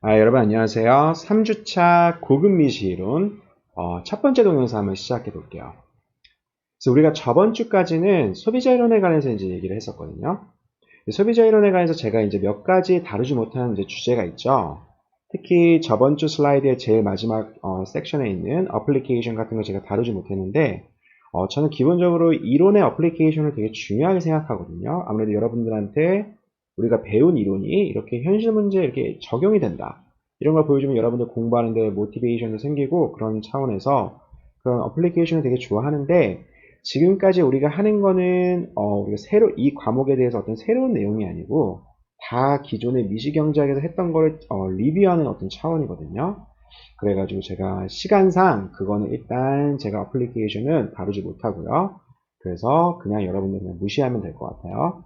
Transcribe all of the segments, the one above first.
여러분 안녕하세요. 3주차 고급미시 이론 첫 번째 동영상 한번 시작해 볼게요. 그래서 우리가 저번 주까지는 소비자 이론에 관해서 이제 얘기를 했었거든요. 소비자 이론에 관해서 제가 이제 몇 가지 다루지 못한 이제 주제가 있죠. 특히 저번 주 슬라이드의 제일 마지막 섹션에 있는 어플리케이션 같은 거 제가 다루지 못했는데 저는 기본적으로 이론의 어플리케이션을 되게 중요하게 생각하거든요. 아무래도 여러분들한테 우리가 배운 이론이 이렇게 현실 문제에 이렇게 적용이 된다. 이런 걸 보여주면 여러분들 공부하는데 모티베이션도 생기고 그런 차원에서 그런 어플리케이션을 되게 좋아하는데 지금까지 우리가 하는 거는 우리가 이 과목에 대해서 어떤 새로운 내용이 아니고 다 기존의 미시경제학에서 했던 걸 리뷰하는 어떤 차원이거든요. 그래가지고 제가 시간상 그거는 일단 제가 어플리케이션은 다루지 못하고요. 그래서 그냥 여러분들 그냥 무시하면 될 것 같아요.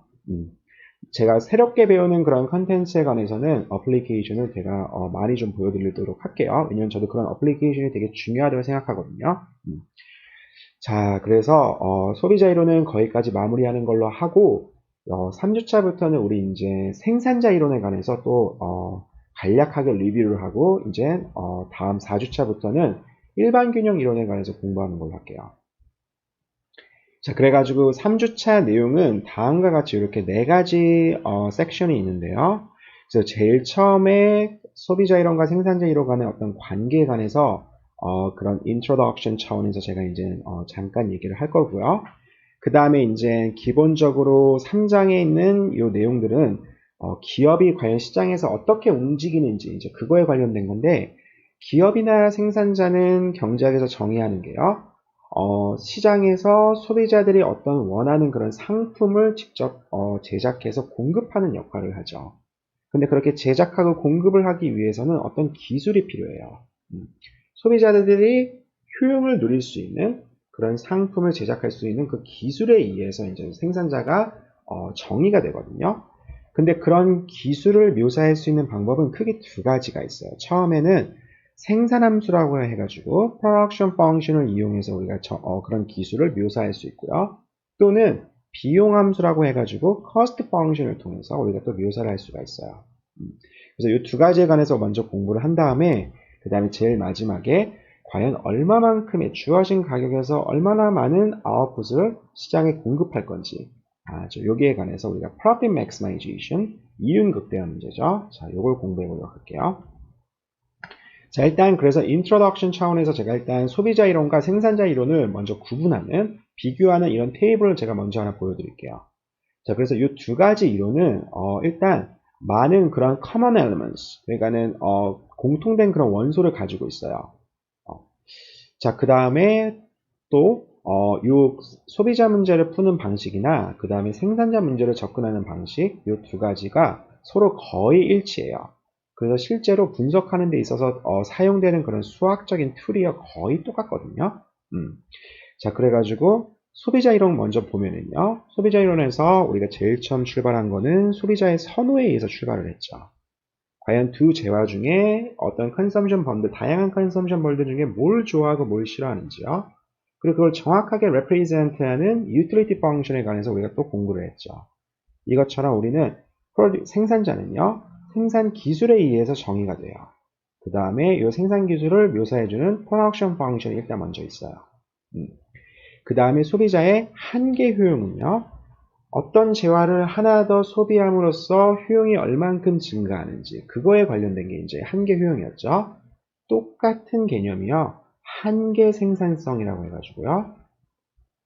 제가 새롭게 배우는 그런 컨텐츠에 관해서는 어플리케이션을 제가 많이 좀 보여드리도록 할게요. 왜냐면 저도 그런 어플리케이션이 되게 중요하다고 생각하거든요. 자, 그래서 소비자 이론은 거기까지 마무리하는 걸로 하고 3주차부터는 우리 이제 생산자 이론에 관해서 또 간략하게 리뷰를 하고 이제 다음 4주차부터는 일반 균형 이론에 관해서 공부하는 걸로 할게요. 자, 그래가지고 3주차 내용은 다음과 같이 이렇게 4가지 섹션이 있는데요. 그래서 제일 처음에 소비자 이론과 생산자 이론 간의 어떤 관계에 관해서 그런 인트로덕션 차원에서 제가 이제 잠깐 얘기를 할 거고요. 그 다음에 이제 기본적으로 3장에 있는 이 내용들은 기업이 과연 시장에서 어떻게 움직이는지 이제 그거에 관련된 건데 기업이나 생산자는 경제학에서 정의하는 게요. 시장에서 소비자들이 어떤 원하는 그런 상품을 직접 제작해서 공급하는 역할을 하죠. 근데 그렇게 제작하고 공급을 하기 위해서는 어떤 기술이 필요해요. 소비자들이 효용을 누릴 수 있는 그런 상품을 제작할 수 있는 그 기술에 의해서 이제 생산자가 정의가 되거든요. 근데 그런 기술을 묘사할 수 있는 방법은 크게 2가지가 있어요. 처음에는 생산함수라고 해가지고 production function을 이용해서 우리가 그런 기술을 묘사할 수 있고요. 또는 비용함수라고 해가지고 cost function을 통해서 우리가 또 묘사를 할 수가 있어요. 그래서 이 2가지에 관해서 먼저 공부를 한 다음에 그 다음에 제일 마지막에 과연 얼마만큼의 주어진 가격에서 얼마나 많은 아웃풋을 시장에 공급할 건지 여기에 관해서 우리가 profit maximization 이윤 극대화 문제죠. 자, 요걸 공부해 보도록 할게요. 자, 일단 그래서 인트로덕션 차원에서 제가 일단 소비자 이론과 생산자 이론을 먼저 구분하는 비교하는 이런 테이블을 제가 먼저 하나 보여드릴게요. 자, 그래서 이 2가지 이론은 일단 많은 그런 common elements, 그러니까는 공통된 그런 원소를 가지고 있어요. 자, 그 다음에 또 이 소비자 문제를 푸는 방식이나 그 다음에 생산자 문제를 접근하는 방식, 이 2가지가 서로 거의 일치해요. 그래서 실제로 분석하는 데 있어서 사용되는 그런 수학적인 툴이요 거의 똑같거든요. 자, 그래가지고 소비자 이론 먼저 보면은요. 소비자 이론에서 우리가 제일 처음 출발한 거는 소비자의 선호에 의해서 출발을 했죠. 과연 2 재화 중에 어떤 컨섬션 번들, 다양한 컨섬션 번들 중에 뭘 좋아하고 뭘 싫어하는지요. 그리고 그걸 정확하게 represent하는 utility function에 관해서 우리가 또 공부를 했죠. 이것처럼 우리는 생산자는요. 생산 기술에 의해서 정의가 돼요. 그 다음에 이 생산 기술을 묘사해주는 production function이 일단 먼저 있어요. 그 다음에 소비자의 한계 효용은요. 어떤 재화를 하나 더 소비함으로써 효용이 얼만큼 증가하는지 그거에 관련된 게 이제 한계 효용이었죠. 똑같은 개념이요. 한계 생산성이라고 해가지고요.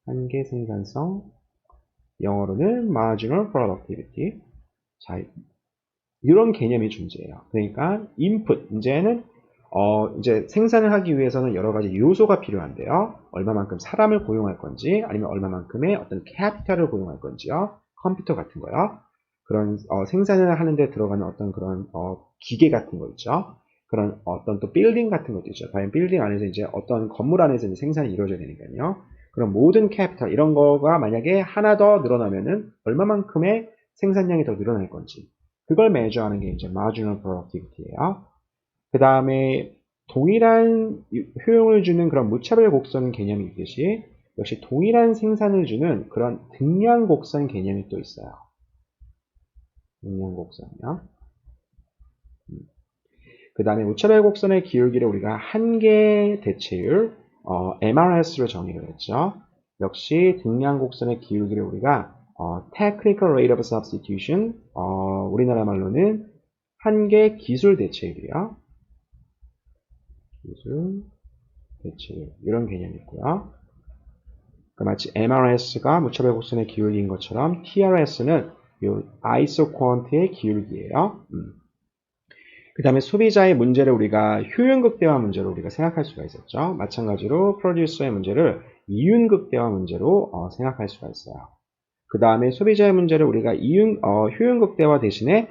한계 생산성, 영어로는 marginal productivity. 자, 이런 개념이 존재해요. 그러니까 input, 이제는 이제 생산을 하기 위해서는 여러 가지 요소가 필요한데요. 얼마만큼 사람을 고용할 건지, 아니면 얼마만큼의 어떤 캐피탈을 고용할 건지요. 컴퓨터 같은 거요. 그런 생산을 하는데 들어가는 어떤 그런 기계 같은 거 있죠. 그런 어떤 또 빌딩 같은 것도 있죠. 과연 빌딩 안에서 이제 어떤 건물 안에서 이제 생산이 이루어져야 되니까요. 그런 모든 캐피탈 이런 거가 만약에 하나 더 늘어나면은 얼마만큼의 생산량이 더 늘어날 건지 그걸 매주하는 게 이제 marginal productivity예요. 그 다음에 동일한 효용을 주는 그런 무차별 곡선 개념이 있듯이 역시 동일한 생산을 주는 그런 등량 곡선 개념이 또 있어요. 등량 곡선이요. 그 다음에 우체별 곡선의 기울기를 우리가 한계 대체율 MRS로 정의를 했죠. 역시 등량 곡선의 기울기를 우리가 Technical Rate of Substitution, 우리나라 말로는 한계 기술 대체율이요. 기술 대체율 이런 개념이 있고요. 마치 MRS가 무차별 곡선의 기울기인 것처럼 TRS는 이 아이소코언트의 기울기예요. 그 다음에 소비자의 문제를 우리가 효용극대화 문제로 우리가 생각할 수가 있었죠. 마찬가지로 프로듀서의 문제를 이윤극대화 문제로 생각할 수가 있어요. 그 다음에 소비자의 문제를 우리가 효용극대화 대신에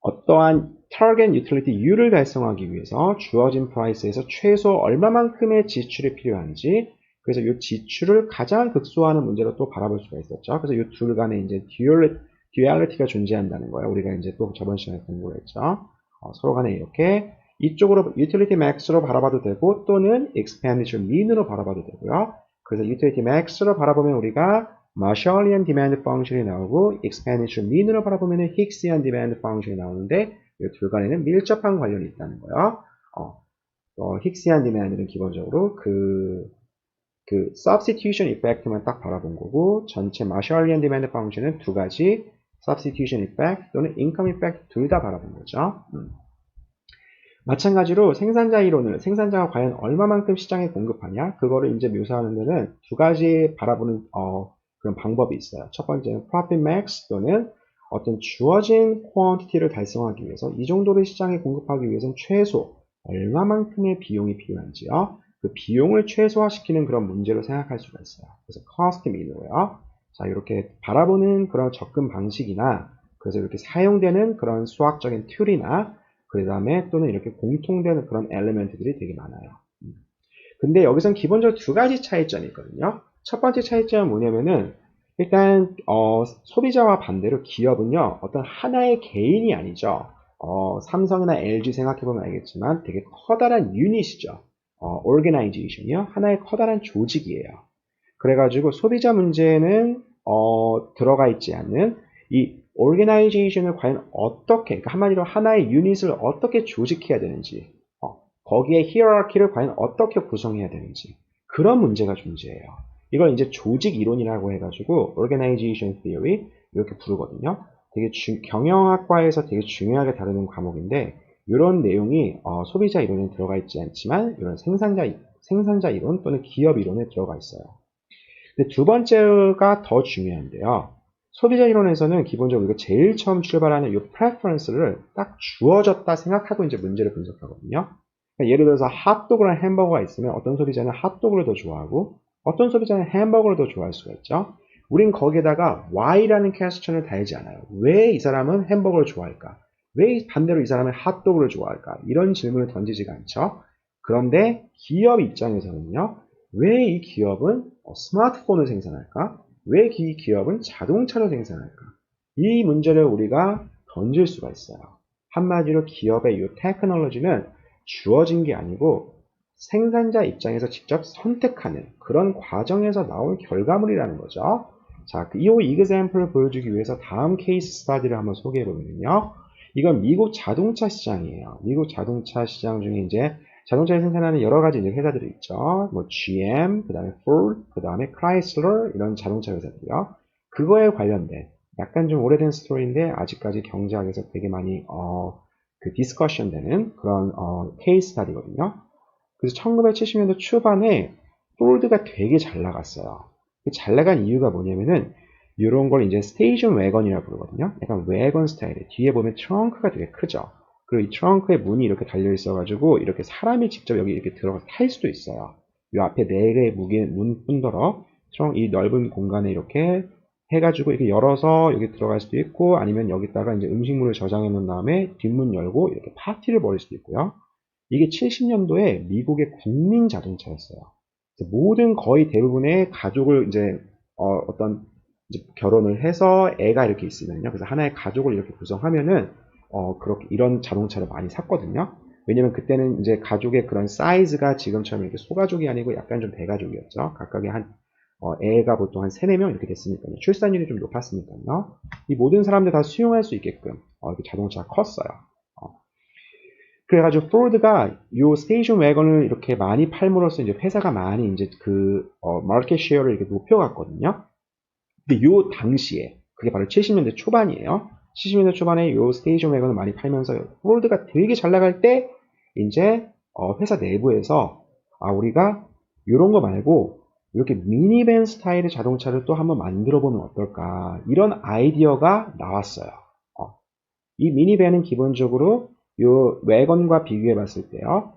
어떠한 타겟 유틸리티 U를 달성하기 위해서 주어진 프라이스에서 최소 얼마만큼의 지출이 필요한지, 그래서 이 지출을 가장 극소화하는 문제로 또 바라볼 수가 있었죠. 그래서 이 둘 간에 이제 듀얼리티가 존재한다는 거예요. 우리가 이제 또 저번 시간에 공부를 했죠. 서로 간에 이렇게 이쪽으로 유틸리티 맥스로 바라봐도 되고 또는 expenditure mean으로 바라봐도 되고요. 그래서 유틸리티 맥스로 바라보면 우리가 Marshallian demand function이 나오고 expenditure mean으로 바라보면 Hicksian demand function이 나오는데 이 둘 간에는 밀접한 관련이 있다는 거예요. Hicksian demand는 기본적으로 그 substitution effect만 딱 바라본 거고, 전체 Marshallian demand function은 두 가지 substitution effect 또는 income effect 둘 다 바라본 거죠. 마찬가지로 생산자 이론을 생산자가 과연 얼마만큼 시장에 공급하냐, 그거를 이제 묘사하는 데는 두 가지 바라보는 그런 방법이 있어요. 첫 번째는 profit max 또는 어떤 주어진 quantity를 달성하기 위해서 이 정도를 시장에 공급하기 위해서는 최소 얼마만큼의 비용이 필요한지요. 그 비용을 최소화시키는 그런 문제로 생각할 수가 있어요. 그래서 cost mean으로요. 자, 이렇게 바라보는 그런 접근 방식이나, 그래서 이렇게 사용되는 그런 수학적인 툴이나, 그 다음에 또는 이렇게 공통되는 그런 엘리멘트들이 되게 많아요. 근데 여기선 기본적으로 두 가지 차이점이 있거든요. 첫 번째 차이점은 뭐냐면은, 일단 소비자와 반대로 기업은요, 어떤 하나의 개인이 아니죠. 삼성이나 LG 생각해보면 알겠지만 되게 커다란 유닛이죠. organization이요. 하나의 커다란 조직이에요. 그래가지고 소비자 문제는 들어가 있지 않는 이 organization을 과연 어떻게, 그러니까 한마디로 하나의 유닛을 어떻게 조직해야 되는지, 거기에 hierarchy를 과연 어떻게 구성해야 되는지, 그런 문제가 존재해요. 이걸 이제 조직 이론이라고 해가지고 organization theory 이렇게 부르거든요. 되게 경영학과에서 되게 중요하게 다루는 과목인데, 이런 내용이 소비자 이론에 들어가 있지 않지만 이런 생산자 이론 또는 기업 이론에 들어가 있어요. 근데 두 번째가 더 중요한데요. 소비자 이론에서는 기본적으로 이거 제일 처음 출발하는 이 preference를 딱 주어졌다 생각하고 이제 문제를 분석하거든요. 그러니까 예를 들어서 핫도그랑 햄버거가 있으면 어떤 소비자는 핫도그를 더 좋아하고 어떤 소비자는 햄버거를 더 좋아할 수가 있죠. 우린 거기에다가 why라는 퀘스천을 달지 않아요. 왜 이 사람은 햄버거를 좋아할까? 왜 반대로 이 사람은 핫도그를 좋아할까? 이런 질문을 던지지가 않죠. 그런데 기업 입장에서는요. 왜 이 기업은 스마트폰을 생산할까? 왜 이 기업은 자동차를 생산할까? 이 문제를 우리가 던질 수가 있어요. 한마디로 기업의 이 테크놀로지는 주어진 게 아니고 생산자 입장에서 직접 선택하는 그런 과정에서 나온 결과물이라는 거죠. 자, 이 example을 보여주기 위해서 다음 케이스 스터디를 한번 소개해 보면요. 이건 미국 자동차 시장이에요. 미국 자동차 시장 중에 이제 자동차를 생산하는 여러 가지 이제 회사들이 있죠. 뭐 GM, 그 다음에 Ford, 그 다음에 Chrysler 이런 자동차 회사들이요. 그거에 관련된 약간 좀 오래된 스토리인데 아직까지 경제학에서 되게 많이 그 디스커션 되는 그런 케이스 스터디거든요. 그래서 1970년대 초반에 폴드가 되게 잘 나갔어요. 잘 나간 이유가 뭐냐면은 이런 걸 이제 스테이션 웨건이라고 부르거든요. 약간 웨건 스타일에 뒤에 보면 트렁크가 되게 크죠. 그리고 이 트렁크에 문이 이렇게 달려 있어가지고 이렇게 사람이 직접 여기 이렇게 들어가서 탈 수도 있어요. 이 앞에 4개의 문뿐더러 이 넓은 공간에 이렇게 해가지고 이렇게 열어서 여기 들어갈 수도 있고, 아니면 여기다가 이제 음식물을 저장해 놓은 다음에 뒷문 열고 이렇게 파티를 벌일 수도 있고요. 이게 70년도에 미국의 국민 자동차였어요. 모든 거의 대부분의 가족을 이제 어떤 이제 결혼을 해서 애가 이렇게 있으면요. 그래서 하나의 가족을 이렇게 구성하면은 그렇게 이런 자동차를 많이 샀거든요. 왜냐면 그때는 이제 가족의 그런 사이즈가 지금처럼 이렇게 소가족이 아니고 약간 좀 대가족이었죠. 각각의 애가 보통 한 3, 4명 이렇게 됐으니까요. 출산율이 좀 높았으니까요. 이 모든 사람들 다 수용할 수 있게끔 이렇게 자동차가 컸어요. 그래가지고 포드가 요 스테이션 wä건을 이렇게 많이 팔므로써 이제 회사가 많이 이제 마켓 쉐어를 이렇게 높여갔거든요. 근데 요 당시에 그게 바로 70년대 초반이에요. 70년대 초반에 요 스테이션 wä건을 많이 팔면서 포드가 되게 잘 나갈 때 이제 회사 내부에서 우리가 이런 거 말고 이렇게 미니밴 스타일의 자동차를 또 한번 만들어 보면 어떨까, 이런 아이디어가 나왔어요. 이 미니밴은 기본적으로 요 wä건과 비교해 봤을 때요,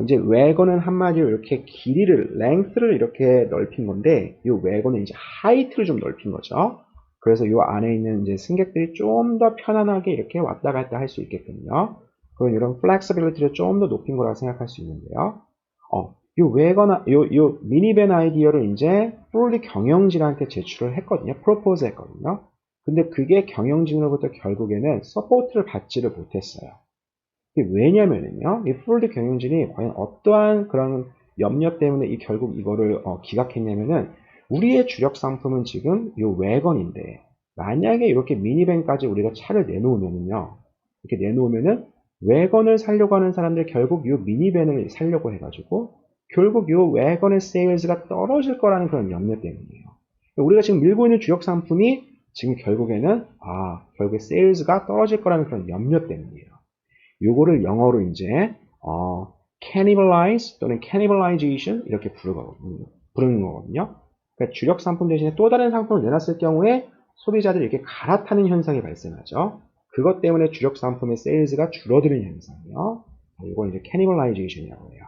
이제 wä건은 한마디로 이렇게 길이를, 랭스를 이렇게 넓힌 건데, 요 wä건은 이제 하이트를 좀 넓힌 거죠. 그래서 요 안에 있는 이제 승객들이 좀 더 편안하게 이렇게 왔다 갔다 할 수 있게끔요. 그런 이런 플렉서빌리티를 좀 더 높인 거라고 생각할 수 있는데요. 요 wä건, 요 미니밴 아이디어를 이제 프롤리 경영진한테 제출을 했거든요. 프로포즈 했거든요. 근데 그게 경영진으로부터 결국에는 서포트를 받지를 못했어요. 왜냐면은요, 이 프롤리 경영진이 과연 어떠한 그런 염려 때문에 결국 이거를 기각했냐면은, 우리의 주력 상품은 지금 이 wä건인데, 만약에 이렇게 미니밴까지 우리가 차를 내놓으면은요, 이렇게 내놓으면은 wä건을 사려고 하는 사람들 결국 이 미니밴을 사려고 해가지고 결국 이 wä건의 세일즈가 떨어질 거라는 그런 염려 때문이에요. 우리가 지금 밀고 있는 주력 상품이 지금 결국에는 결국에 세일즈가 떨어질 거라는 그런 염려 때문이에요. 요거를 영어로 이제 cannibalize 또는 cannibalization 이렇게 부르는 거거든요. 그러니까 주력 상품 대신에 또 다른 상품을 내놨을 경우에 소비자들이 이렇게 갈아타는 현상이 발생하죠. 그것 때문에 주력 상품의 세일즈가 줄어드는 현상이요. 이걸 이제 cannibalization이라고 해요.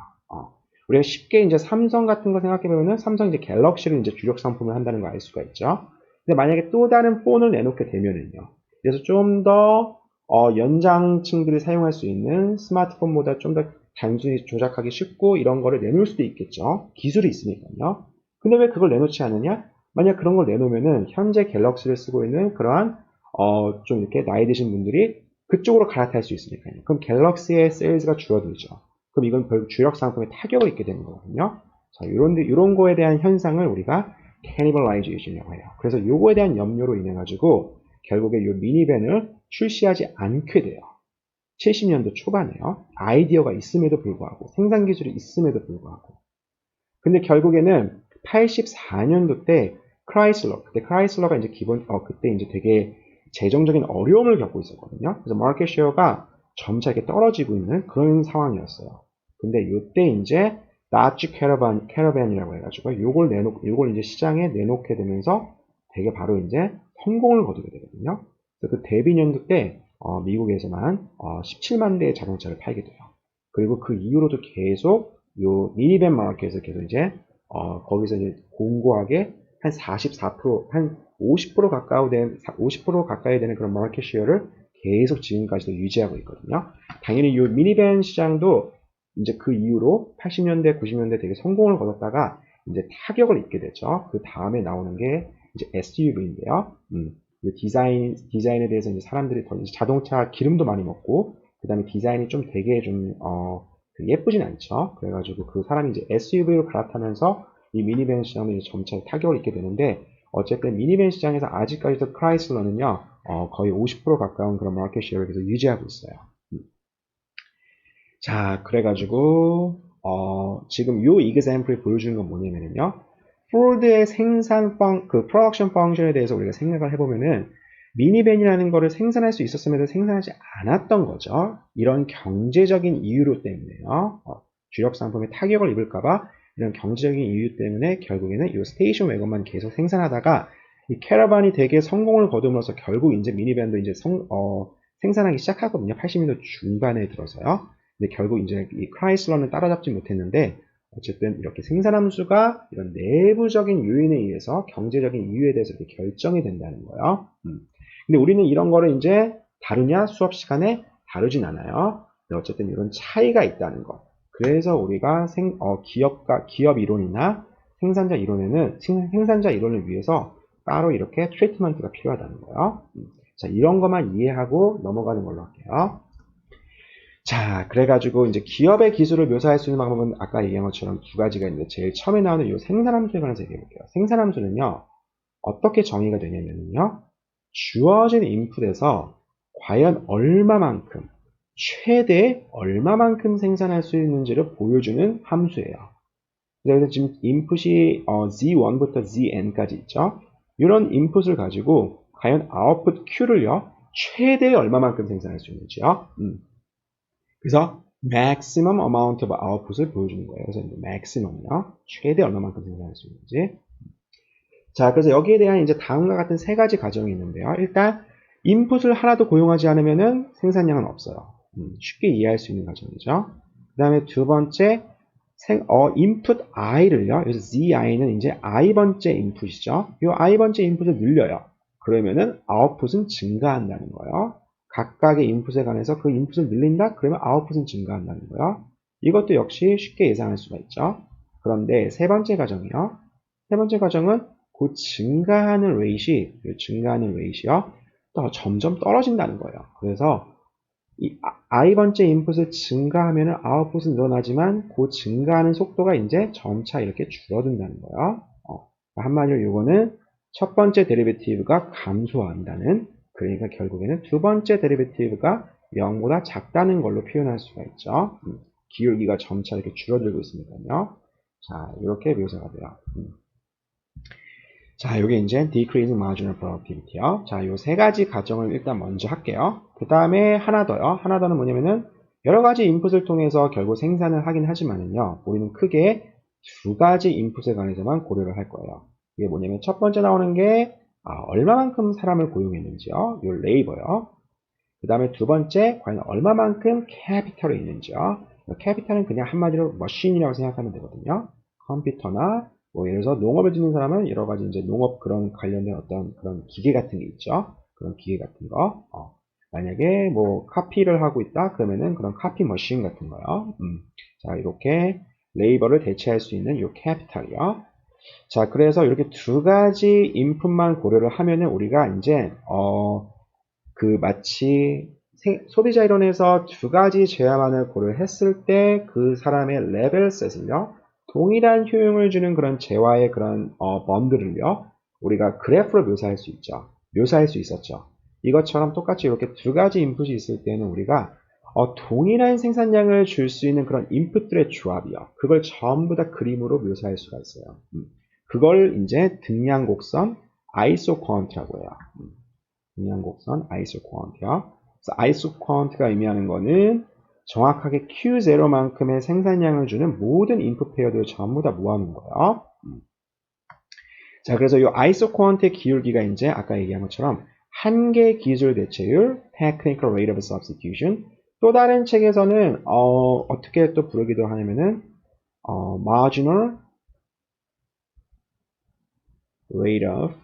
우리가 쉽게 이제 삼성 같은 거 생각해보면은, 삼성 이제 갤럭시를 이제 주력 상품을 한다는 걸 알 수가 있죠. 근데 만약에 또 다른 폰을 내놓게 되면은요, 그래서 좀 더 연장층들이 사용할 수 있는 스마트폰보다 좀 더 단순히 조작하기 쉽고 이런 거를 내놓을 수도 있겠죠. 기술이 있으니까요. 근데 왜 그걸 내놓지 않느냐? 만약 그런 걸 내놓으면은 현재 갤럭시를 쓰고 있는 그러한 좀 이렇게 나이 드신 분들이 그쪽으로 갈아탈 수 있으니까요. 그럼 갤럭시의 세일즈가 줄어들죠. 그럼 이건 결국 주력 상품에 타격을 입게 되는 거거든요. 자, 이런 거에 대한 현상을 우리가 cannibalization이라고 해요. 그래서 요거에 대한 염려로 인해 가지고 결국에 요 미니밴을 출시하지 않게 돼요. 70년도 초반에요. 아이디어가 있음에도 불구하고, 생산 기술이 있음에도 불구하고. 근데 결국에는 84년도 때 그때 크라이슬러가 이제 그때 이제 되게 재정적인 어려움을 겪고 있었거든요. 그래서 마켓 쉐어가 점차 이렇게 떨어지고 있는 그런 상황이었어요. 근데 이때 이제 다치 캐러밴이라고 해가지고 요걸 이제 시장에 내놓게 되면서 되게 바로 이제 성공을 거두게 되거든요. 그래서 그 데뷔 년도 때 미국에서만 17만 대의 자동차를 팔게 돼요. 그리고 그 이후로도 계속 요 미니밴 마켓에서 계속 이제 거기서 이제 공고하게 한 44%, 한 50% 가까이 되는 그런 마켓 쉐어를 계속 지금까지도 유지하고 있거든요. 당연히 이 미니밴 시장도 이제 그 이후로 80년대, 90년대 되게 성공을 거뒀다가 이제 타격을 입게 되죠. 그 다음에 나오는 게 이제 SUV인데요. 디자인에 대해서 이제 사람들이 더 이제 자동차 기름도 많이 먹고, 그 다음에 디자인이 좀 되게 좀 예쁘진 않죠. 그래가지고 그 사람이 이제 SUV로 갈아타면서 이 미니밴 시장은 이제 점차 타격을 입게 되는데, 어쨌든 미니밴 시장에서 아직까지도 크라이슬러는요, 거의 50% 가까운 그런 마켓 쉐어를 계속 유지하고 있어요. 자, 그래가지고 지금 요 이그샘플이 보여주는 건 뭐냐면요, 포드의 프로덕션 펑션에 대해서 우리가 생각을 해보면은, 미니밴이라는 거를 생산할 수 있었음에도 생산하지 않았던 거죠. 이런 경제적인 이유로 때문에요. 주력 상품에 타격을 입을까봐 이런 경제적인 이유 때문에 결국에는 이 스테이션 wä건만 계속 생산하다가 이 캐러반이 되게 성공을 거두면서 결국 이제 미니밴도 이제 생산하기 시작하거든요. 80년대 중반에 들어서요. 근데 결국 이제 이 크라이슬러는 따라잡지 못했는데, 어쨌든 이렇게 생산함수가 이런 내부적인 요인에 의해서 경제적인 이유에 대해서 이렇게 결정이 된다는 거예요. 근데 우리는 이런 거를 이제 다루냐? 수업 시간에 다루진 않아요. 근데 어쨌든 이런 차이가 있다는 것. 그래서 우리가 기업 이론이나 생산자 이론을 위해서 따로 이렇게 트리트먼트가 필요하다는 거예요. 자, 이런 것만 이해하고 넘어가는 걸로 할게요. 자, 그래가지고 이제 기업의 기술을 묘사할 수 있는 방법은 아까 얘기한 것처럼 두 가지가 있는데, 제일 처음에 나오는 이 생산함수에 관해서 얘기해 볼게요. 생산함수는요, 어떻게 정의가 되냐면요, 주어진 인풋에서 과연 얼마만큼 최대 얼마만큼 생산할 수 있는지를 보여주는 함수예요. 그래서 지금 인풋이 Z1부터 ZN까지 있죠. 이런 인풋을 가지고 과연 아웃풋 Q를요, 최대 얼마만큼 생산할 수 있는지요. 그래서 maximum amount of output을 보여주는 거예요. 그래서 maximum이요, 최대 얼마만큼 생산할 수 있는지. 자, 그래서 여기에 대한 이제 다음과 같은 세 가지 과정이 있는데요. 일단 인풋을 하나도 고용하지 않으면은 생산량은 없어요. 쉽게 이해할 수 있는 과정이죠. 그 다음에 두 번째, input i를요. 그래서 zi는 이제 i번째 인풋이죠. 이 i번째 인풋을 늘려요. 그러면은 아웃풋은 증가한다는 거예요. 각각의 인풋에 관해서 그 인풋을 늘린다? 그러면 아웃풋은 증가한다는 거예요. 이것도 역시 쉽게 예상할 수가 있죠. 그런데 세 번째 과정이요. 세 번째 과정은 그 증가하는 레이시요, 또 점점 떨어진다는 거예요. 그래서 이 i번째 인풋을 증가하면 아웃풋은 늘어나지만 그 증가하는 속도가 이제 점차 이렇게 줄어든다는 거예요. 한마디로 이거는 첫 번째 데리베티브가 감소한다는, 그러니까 결국에는 두 번째 데리베티브가 0보다 작다는 걸로 표현할 수가 있죠. 기울기가 점차 이렇게 줄어들고 있으니까요. 자, 이렇게 묘사가 돼요. 자, 요게 이제 decreasing marginal productivity요. 자, 요 세 가지 가정을 일단 먼저 할게요. 그 다음에 하나 더요. 하나 더는 뭐냐면은 여러 가지 인풋을 통해서 결국 생산을 하긴 하지만은요, 우리는 크게 두 가지 인풋에 관해서만 고려를 할 거예요. 이게 뭐냐면 첫 번째 나오는 게 얼마만큼 사람을 고용했는지요. 요 레이버요. 그 다음에 두 번째, 과연 얼마만큼 캐피털이 있는지요. 캐피탈은 그냥 한마디로 머신이라고 생각하면 되거든요. 컴퓨터나 뭐 예를 들어서 농업을 짓는 사람은 여러 가지 이제 농업 그런 관련된 어떤 그런 기계 같은 게 있죠. 그런 기계 같은 거. 만약에 뭐 카피를 하고 있다 그러면은 그런 카피 머신 같은 거요. 자, 이렇게 레이버를 대체할 수 있는 이 캐피탈이요. 자, 그래서 이렇게 두 가지 인풋만 고려를 하면은 우리가 이제 마치 소비자 이론에서 두 가지 제어만을 고려했을 때 그 사람의 레벨셋을요, 동일한 효용을 주는 그런 재화의 그런 번들을요, 우리가 그래프로 묘사할 수 있죠. 묘사할 수 있었죠. 이것처럼 똑같이 이렇게 두 가지 인풋이 있을 때는 우리가 동일한 생산량을 줄 수 있는 그런 인풋들의 조합이요, 그걸 전부 다 그림으로 묘사할 수가 있어요. 그걸 이제 등량곡선 아이소쿼언트라고 해요. 등량곡선 아이소쿼언트요. 그래서 아이소쿼언트가 의미하는 거는 정확하게 Q0만큼의 생산량을 주는 모든 인풋 페어들을 전부 다 모아놓은 거예요. 자, 그래서 이 아이소쿼언트의 기울기가 이제 아까 얘기한 것처럼 한계 기술 대체율, technical rate of substitution. 또 다른 책에서는 어떻게 또 부르기도 하냐면은 marginal rate of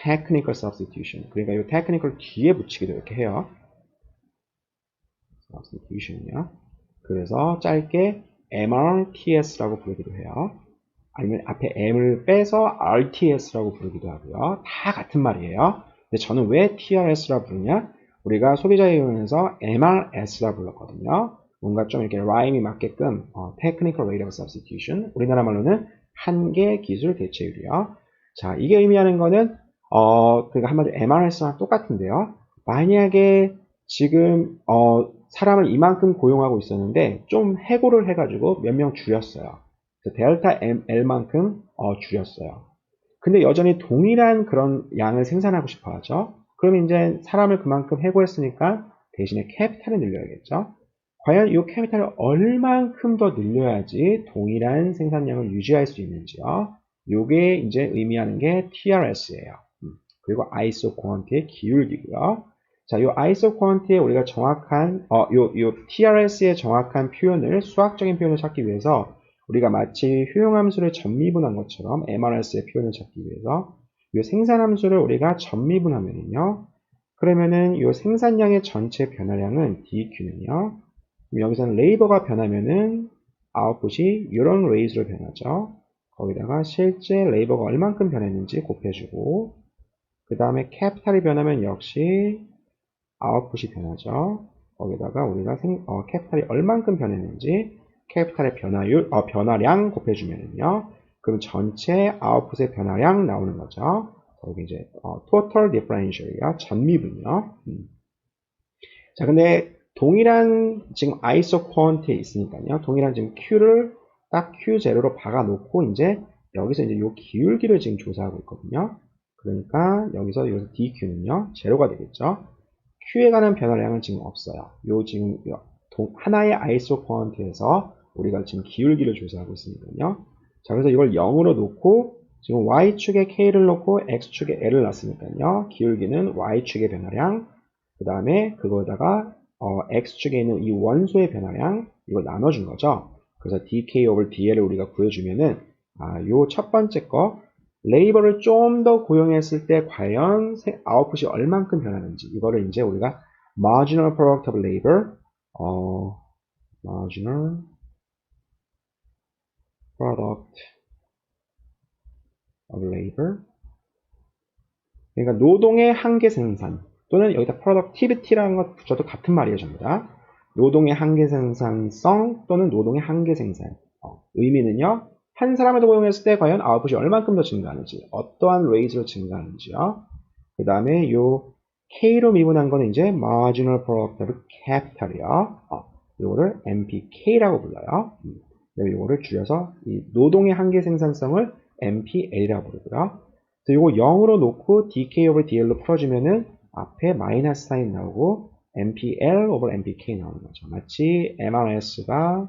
technical substitution. 그러니까 이 technical 뒤에 붙이기도 이렇게 해요. substitution이요. 그래서 짧게 MRTS라고 부르기도 해요. 아니면 앞에 M을 빼서 RTS라고 부르기도 하고요. 다 같은 말이에요. 근데 저는 왜 TRS라고 부르냐? 우리가 소비자 이론에서 MRS라고 불렀거든요. 뭔가 좀 이렇게 라임이 맞게끔 Technical Rate of Substitution, 우리나라 말로는 한계 기술 대체율이요. 자, 이게 의미하는 거는 그러니까 한마디로 MRS랑 똑같은데요. 만약에 지금 사람을 이만큼 고용하고 있었는데 좀 해고를 해가지고 몇 명 줄였어요. 델타 L만큼 줄였어요. 근데 여전히 동일한 그런 양을 생산하고 싶어 하죠. 그럼 이제 사람을 그만큼 해고했으니까 대신에 캐피탈을 늘려야겠죠. 과연 이 캐피탈을 얼만큼 더 늘려야지 동일한 생산량을 유지할 수 있는지요. 요게 이제 의미하는 게 TRS예요. 그리고 아이소쿼언트의 기울기고요. 자, 이 아이소쿼언트의 우리가 정확한 요 TRS의 정확한 표현을, 수학적인 표현을 찾기 위해서 우리가 마치 효용함수를 전미분한 것처럼 MRS의 표현을 찾기 위해서 이 생산함수를 우리가 전미분하면요, 그러면은 이 생산량의 전체 변화량은 DQ는요, 여기서는 레이버가 변하면은 아웃풋이 이런 레이즈로 변하죠. 거기다가 실제 레이버가 얼만큼 변했는지 곱해주고, 그 다음에 캐피탈이 변하면 역시 아웃풋이 변하죠. 거기다가 우리가 캐피탈이 얼만큼 변했는지 캐피탈의 변화량 곱해주면은요, 그럼 전체 아웃풋의 변화량 나오는 거죠. 여기 이제 total differential이요, 전미분이요. 자, 근데 동일한 지금 ISO 쿼언트에 있으니까요. 동일한 지금 Q를 딱 Q0로 박아놓고 이제 여기서 이제 요 기울기를 지금 조사하고 있거든요. 그러니까 여기서 DQ는요, 제로가 되겠죠. Q에 관한 변화량은 지금 없어요. 요 지금 하나의 ISO 쿼언트에서 우리가 지금 기울기를 조사하고 있으니까요. 자, 그래서 이걸 0으로 놓고 지금 Y축에 K를 놓고 X축에 L을 놨으니까요. 기울기는 Y축의 변화량, 그 다음에 그거에다가 X축에 있는 이 원소의 변화량, 이걸 나눠준 거죠. 그래서 dk over dl을 우리가 구해주면은, 요 첫 번째 거, 레이버를 좀 더 고용했을 때 과연 아웃풋이 얼만큼 변하는지, 이거를 이제 우리가 marginal product of labor, marginal product of labor. 그러니까 노동의 한계 생산, 또는 여기다 productivity라는 것 붙여도 같은 말이에요, 전부 다. 노동의 한계 생산성 또는 노동의 한계 생산. 의미는요, 한 사람을 더 고용했을 때 과연 아웃풋이 얼만큼 더 증가하는지, 어떠한 레이즈로 증가하는지요. 그 다음에 요 K로 미분한 거는 이제 marginal product of capital이요. 요거를 MPK라고 불러요. 요거를 줄여서 이 노동의 한계 생산성을 MPL이라고 부르고요. 요거 0으로 놓고 DK over DL로 풀어주면은 앞에 마이너스 사인 나오고 MPL over MPK 나오는 거죠. 마치 MRS가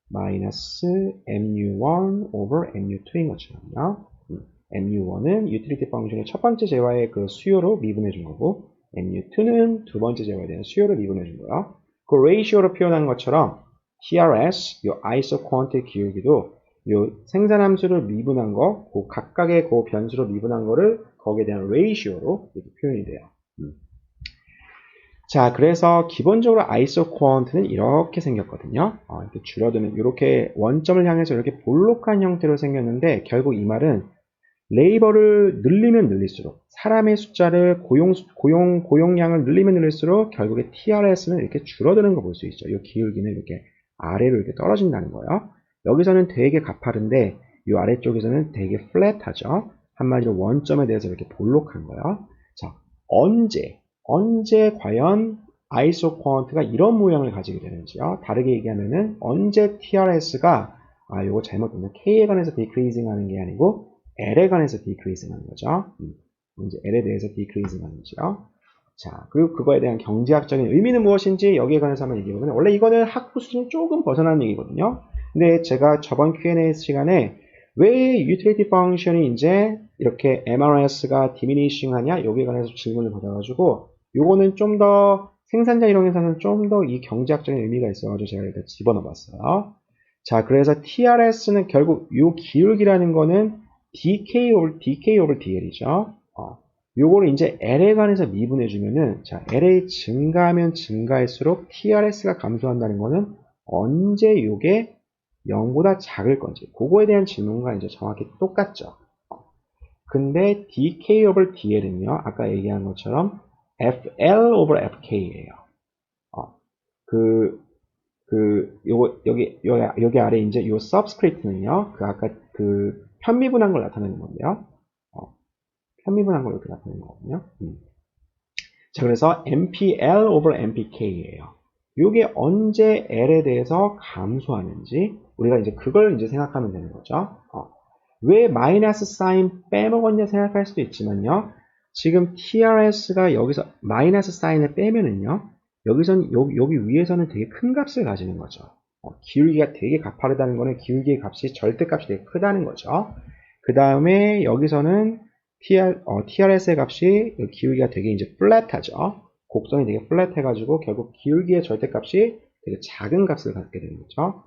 마이너스 MU1 over MU2인 것처럼요. MU1은 유틸리티 펑션의 첫 번째 재화의 그 수요로 미분해 준 거고, MU2는 두 번째 재화에 대한 수요를 미분해 준 거예요. 그 레이시오로 표현한 것처럼 TRS, 요 ISO 쿼언트의 기울기도 요 생산함수를 미분한 거, 그 각각의 그 변수로 미분한 거를 거기에 대한 레이시오로 이렇게 표현이 돼요. 자, 그래서 기본적으로 ISO 쿼언트는 이렇게 생겼거든요. 이렇게 줄어드는, 이렇게 원점을 향해서 이렇게 볼록한 형태로 생겼는데, 결국 이 말은 레이버를 늘리면 늘릴수록, 사람의 숫자를 고용량을 늘리면 늘릴수록 결국에 TRS는 이렇게 줄어드는 거 볼 수 있죠. 이 기울기는 이렇게 아래로 이렇게 떨어진다는 거예요. 여기서는 되게 가파른데 이 아래쪽에서는 되게 플랫하죠. 한마디로 원점에 대해서 이렇게 볼록한 거예요. 자, 언제 과연 ISO 쿼언트가 이런 모양을 가지게 되는지요. 다르게 얘기하면은 언제 TRS가 요거 잘못되면 K에 관해서 decreasing 하는 게 아니고 L에 관해서 decreasing 하는 거죠. 이제 L에 대해서 decreasing 하는지요. 자, 그리고 그거에 대한 경제학적인 의미는 무엇인지 여기에 관해서 한번 얘기해보면, 원래 이거는 학부 수준 조금 벗어나는 얘기거든요. 근데 제가 저번 Q&A 시간에 왜 utility function이 이제 이렇게 MRS가 diminishing 하냐? 여기에 관해서 질문을 받아가지고, 요거는 좀 더 생산자 이론에서는 좀 더 이 경제학적인 의미가 있어가지고 제가 일단 집어넣어 봤어요. 자, 그래서 TRS는 결국 요 기울기라는 거는 DK over DL이죠. 요거를 이제 L에 관해서 미분해주면은, 자, LA 증가하면 증가할수록 TRS가 감소한다는 거는 언제 요게 0보다 작을 건지, 그거에 대한 질문과 이제 정확히 똑같죠. 근데 DK over DL은요, 아까 얘기한 것처럼 FL over FK예요. 여기 아래 이제 요 subscript는요, 아까 편미분한 걸 나타내는 건데요. 편미분한 걸 이렇게 나타내는 거거든요. 자, 그래서 MPL over MPK예요. 이게 언제 L에 대해서 감소하는지 우리가 이제 그걸 이제 생각하면 되는 거죠. 왜 마이너스 사인 빼먹었냐 생각할 수도 있지만요. 지금 TRS가 여기서 마이너스 사인을 빼면은요. 여기 위에서는 되게 큰 값을 가지는 거죠. 기울기가 되게 가파르다는 거는 기울기의 값이 절대값이 되게 크다는 거죠. 그 다음에 여기서는 TRS의 값이 기울기가 되게 이제 플랫하죠. 곡선이 되게 플랫해가지고 결국 기울기의 절대값이 되게 작은 값을 갖게 되는 거죠.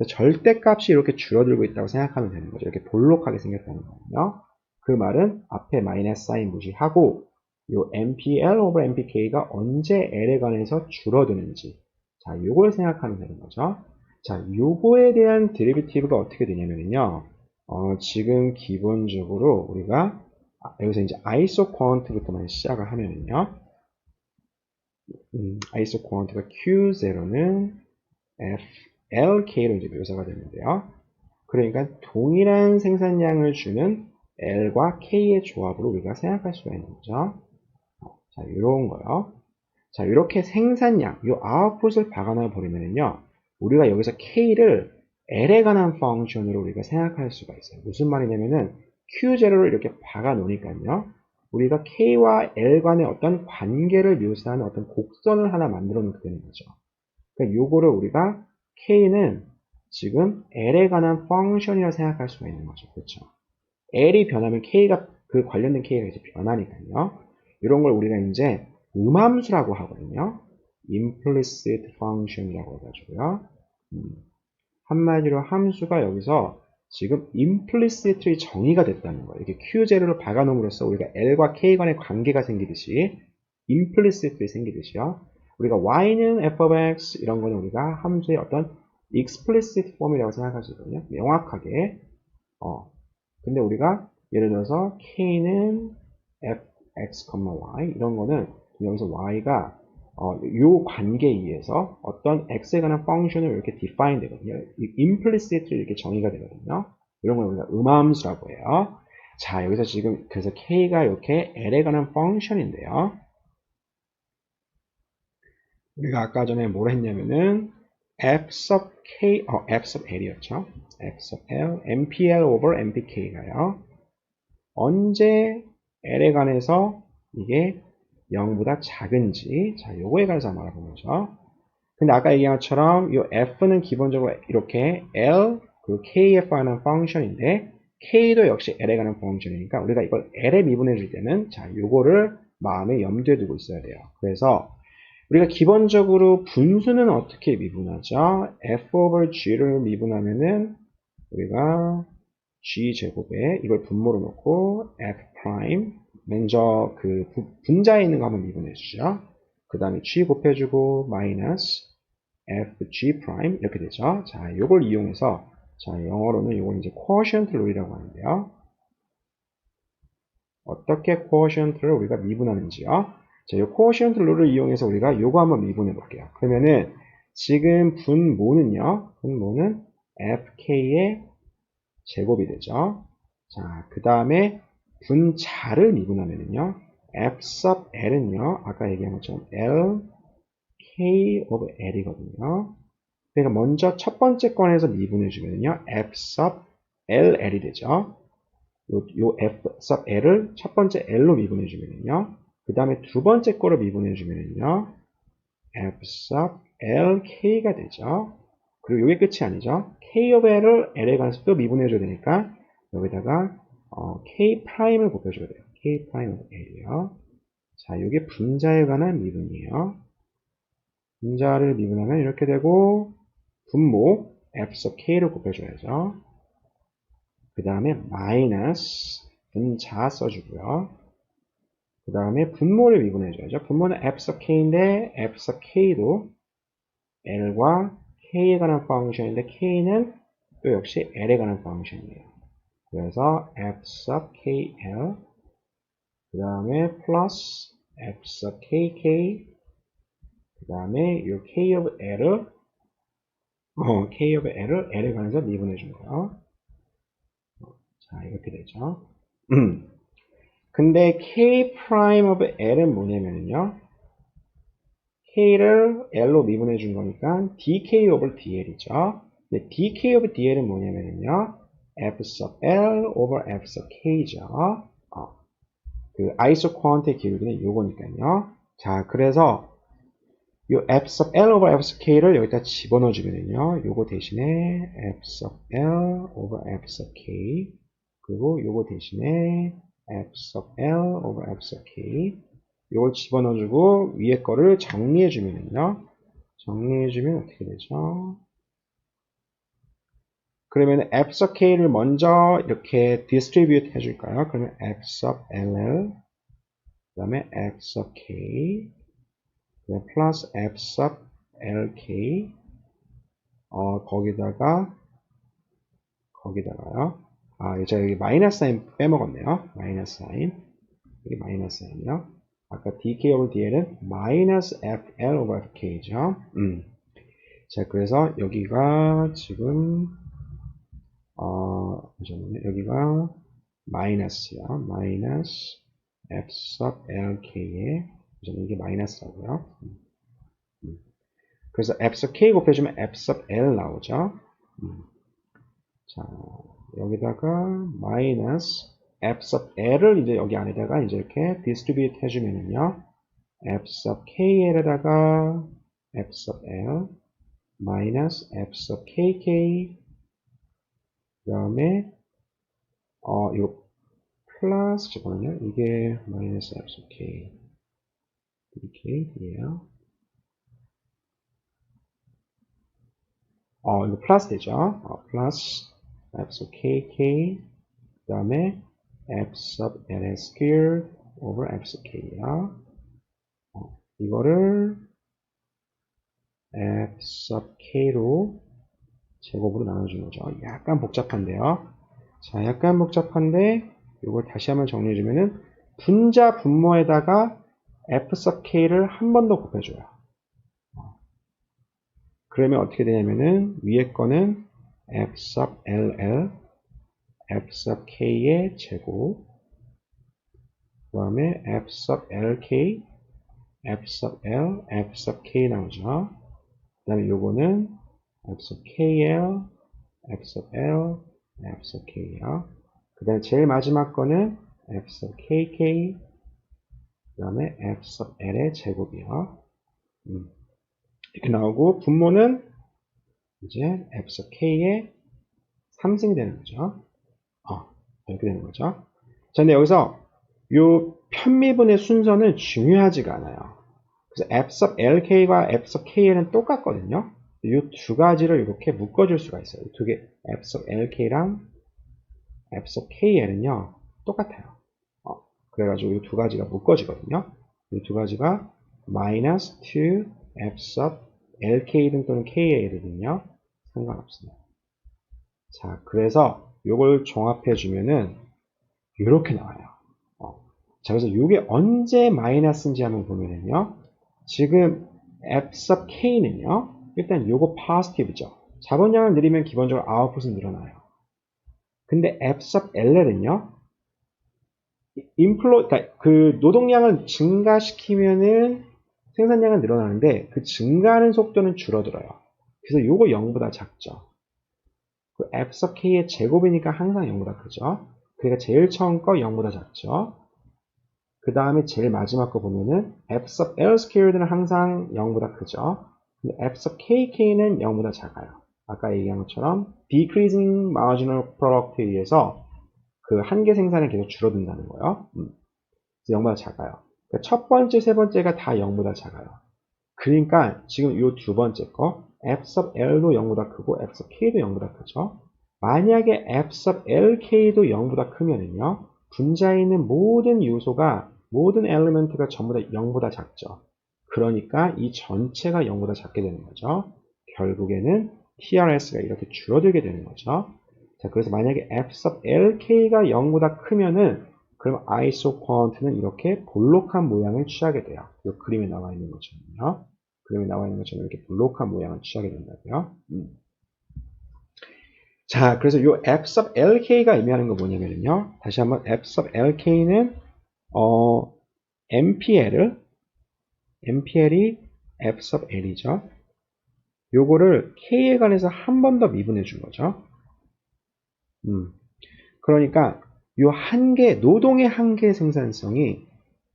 절대값이 이렇게 줄어들고 있다고 생각하면 되는 거죠. 이렇게 볼록하게 생겼다는 거거든요. 그 말은 앞에 마이너스 사인 무시하고 요 MPL over MPK가 언제 L에 관해서 줄어드는지, 자, 요걸 생각하면 되는 거죠. 자, 요거에 대한 데리비티브가 어떻게 되냐면요. 지금 기본적으로 우리가 여기서 이제 ISO 쿼언트부터만 시작을 하면은요. ISO 쿼언트가 Q0는 FLK로 이제 묘사가 되는데요. 그러니까 동일한 생산량을 주는 L과 K의 조합으로 우리가 생각할 수가 있는 거죠. 자, 이런 거요. 자, 이렇게 생산량, 이 아웃풋을 박아놔 버리면은요, 우리가 여기서 K를 L에 관한 펑션으로 우리가 생각할 수가 있어요. 무슨 말이냐면은, Q0를 이렇게 박아 놓으니까요, 우리가 K와 L 간의 어떤 관계를 묘사하는 어떤 곡선을 하나 만들어 놓게 되는 거죠. 그러니까 요거를 우리가 K는 지금 L에 관한 펑션이라고 생각할 수가 있는 거죠. 그렇죠? L이 변하면 K가, 그 관련된 K가 이제 변하니까요. 이런 걸 우리가 이제 음함수라고 하거든요. implicit function이라고 해가지고요. 한마디로 함수가 여기서 지금 implicitly 정의가 됐다는 거예요. 이렇게 Q0를 박아놓음으로써 우리가 L과 K 간의 관계가 생기듯이 implicitly 생기듯이요. 우리가 Y는 f of x 이런 거는 우리가 함수의 어떤 explicit form이라고 생각할 수 있거든요. 명확하게. 근데 우리가 예를 들어서 K는 fx, y 이런 거는 여기서 y가 요 관계에 의해서 어떤 x에 관한 펑션을 이렇게 define 되거든요. implicitly 이렇게 정의가 되거든요. 이런 걸 우리가 음함수라고 해요. 자, 여기서 지금 그래서 k가 이렇게 l에 관한 펑션인데요. 우리가 아까 전에 뭘 했냐면은 f sub k, f sub l이었죠. f sub l, mpl over mpk가요. 언제 L에 관해서 이게 0보다 작은지, 자, 요거에 관해서 한번 알아보는 거죠. 근데 아까 얘기한 것처럼 이 F는 기본적으로 이렇게 L, 그 KF 하는 펑션인데, K도 역시 L에 관한 펑션이니까 우리가 이걸 L에 미분해 줄 때는, 자, 요거를 마음에 염두에 두고 있어야 돼요. 그래서 우리가 기본적으로 분수는 어떻게 미분하죠? F over G를 미분하면은 우리가 G제곱에 이걸 분모로 놓고 F 프라임 먼저 그 분자에 있는 거 한번 미분해 주죠. 그 다음에 G 곱해주고 마이너스 FG 프라임 이렇게 되죠. 자, 요걸 이용해서 자, 영어로는 요걸 이제 quotient 룰이라고 하는데요. 어떻게 quotient를 우리가 미분하는지요. 자, 요 quotient 룰을 이용해서 우리가 요거 한번 미분해 볼게요. 그러면은 지금 분모는요. 분모는 FK의 제곱이 되죠. 자, 그 다음에 분자를 미분하면요. F sub L은요. 아까 얘기한 것처럼 L, K of L이거든요. 그러니까 먼저 첫 번째 건에서 미분해주면요. F sub LL이 되죠. 요 F sub L을 첫 번째 L로 미분해주면요. 그 다음에 두 번째 거로 미분해주면요. F sub LK가 되죠. 그리고 이게 끝이 아니죠. K of L을 L에 관해서 또 미분해줘야 되니까 여기다가 K 프라임을 곱해줘야 돼요. K 프라임 of L이요. 자, 이게 분자에 관한 미분이에요. 분자를 미분하면 이렇게 되고 분모 F sub K를 곱해줘야죠. 그 다음에 마이너스 분자 써주고요. 그 다음에 분모를 미분해줘야죠. 분모는 F sub K인데 F sub K도 L과 K에 관한 펑션인데 K는 또 역시 L에 관한 펑션이에요. 그래서 F sub KL 그 다음에 플러스 F sub KK 그 다음에 이 K of L을 K of L을 L에 관해서 미분해 준 거예요. 자, 이렇게 되죠. 근데 K prime of L은 뭐냐면요. K를 L로 미분해 준 거니까 DK over DL이죠. 근데 DK over DL은 뭐냐면요. F sub L over F sub K죠. 그 아이소코한테 기울기는 요거니까요. 자, 그래서 요 F sub L over F sub K를 여기다 집어넣어 주면은요. 요거 대신에 F sub L over F sub K 그리고 요거 대신에 F sub L over F sub K 요걸 집어넣어주고 위에 거를 정리해주면요. 정리해주면 어떻게 되죠? 그러면 F sub K를 먼저 이렇게 distribute 해줄까요? 그러면 F sub LL 그 다음에 F sub K 플러스 F sub LK 거기다가요. 제가 여기 마이너스 사인 빼먹었네요. 마이너스 사인 여기 마이너스 사인이요. 아까 dk over dl은 마이너스 fl over fk죠. 자, 그래서 여기가 지금 잠시만요. 여기가 마이너스요. 마이너스 f sub lk에 이게 마이너스라고요. 그래서 f sub k 곱해주면 f sub l 나오죠. 자, 여기다가 마이너스 f sub l을 이제 여기 안에다가 이제 이렇게 디스트리뷰트 해주면은요, f sub kl에다가 f sub l 마이너스 f sub kk 그 다음에 이거 플러스 잠깐만요. 이게 마이너스 f sub k dk예요. 이거 플러스 되죠. 플러스 f sub kk 그 다음에 f sub l squared over f sub k야. 이거를 f sub k로 제곱으로 나눠주는 거죠. 약간 복잡한데요. 자, 약간 복잡한데 이걸 다시 한번 정리해주면은 분자 분모에다가 f sub k를 한 번 더 곱해줘요. 그러면 어떻게 되냐면은 위에 거는 f sub ll f sub k의 제곱 그 다음에 f sub lk f sub l f sub k 나오죠. 그 다음에 요거는 f sub kl f sub l f sub k요. 그 다음에 제일 마지막 거는 f sub kk 그 다음에 f sub l의 제곱이요. 이렇게 나오고 분모는 이제 f sub k의 3승이 되는 거죠. 이렇게 되는 거죠. 자, 근데 여기서 요 편미분의 순서는 중요하지가 않아요. 그래서 f sub lk와 f sub kl은 똑같거든요. 이 두 가지를 이렇게 묶어줄 수가 있어요. 두 개, f sub lk랑 f sub kl은요, 똑같아요. 그래가지고 이 두 가지가 묶어지거든요. 이 두 가지가 minus 2 f sub lk든 또는 kal이든요, 상관없습니다. 자, 그래서 이걸 종합해주면은 이렇게 나와요. 자, 그래서 이게 언제 마이너스인지 한번 보면은요, 지금 f sub k는요, 일단 요거 positive죠. 자본량을 늘리면 기본적으로 아웃풋은 늘어나요. 근데 f sub ll은요, 그러니까 그 노동량을 증가시키면은 생산량은 늘어나는데 그 증가하는 속도는 줄어들어요. 그래서 요거 0보다 작죠. 그 f sub k의 제곱이니까 항상 0보다 크죠. 그러니까 제일 처음 거 0보다 작죠. 그 다음에 제일 마지막 거 보면은 f sub l squared는 항상 0보다 크죠. 근데 f sub kk는 0보다 작아요. 아까 얘기한 것처럼 decreasing marginal product에 의해서 그 한계 생산이 계속 줄어든다는 거예요. 그래서 0보다 작아요. 그러니까 첫 번째, 세 번째가 다 0보다 작아요. 그러니까 지금 이 두 번째 거 f sub l도 0보다 크고 f sub k도 0보다 크죠. 만약에 f sub lk도 0보다 크면은요, 분자에 있는 모든 요소가, 모든 엘리먼트가 전부 다 0보다 작죠. 그러니까 이 전체가 0보다 작게 되는 거죠. 결국에는 TRS가 이렇게 줄어들게 되는 거죠. 자, 그래서 만약에 f sub lk가 0보다 크면은 그럼 아이소쿼언트는 이렇게 볼록한 모양을 취하게 돼요. 이 그림에 나와 있는 것처럼요. 그림에 나와 있는 것처럼 이렇게 볼록한 모양을 취하게 된다고요. 자, 그래서 이 f sub lk가 의미하는 거 뭐냐면요. 다시 한번 f sub lk는 MPL이 f sub l이죠. 요거를 k에 관해서 한 번 더 미분해 준 거죠. 그러니까 요 한계, 노동의 한계 생산성이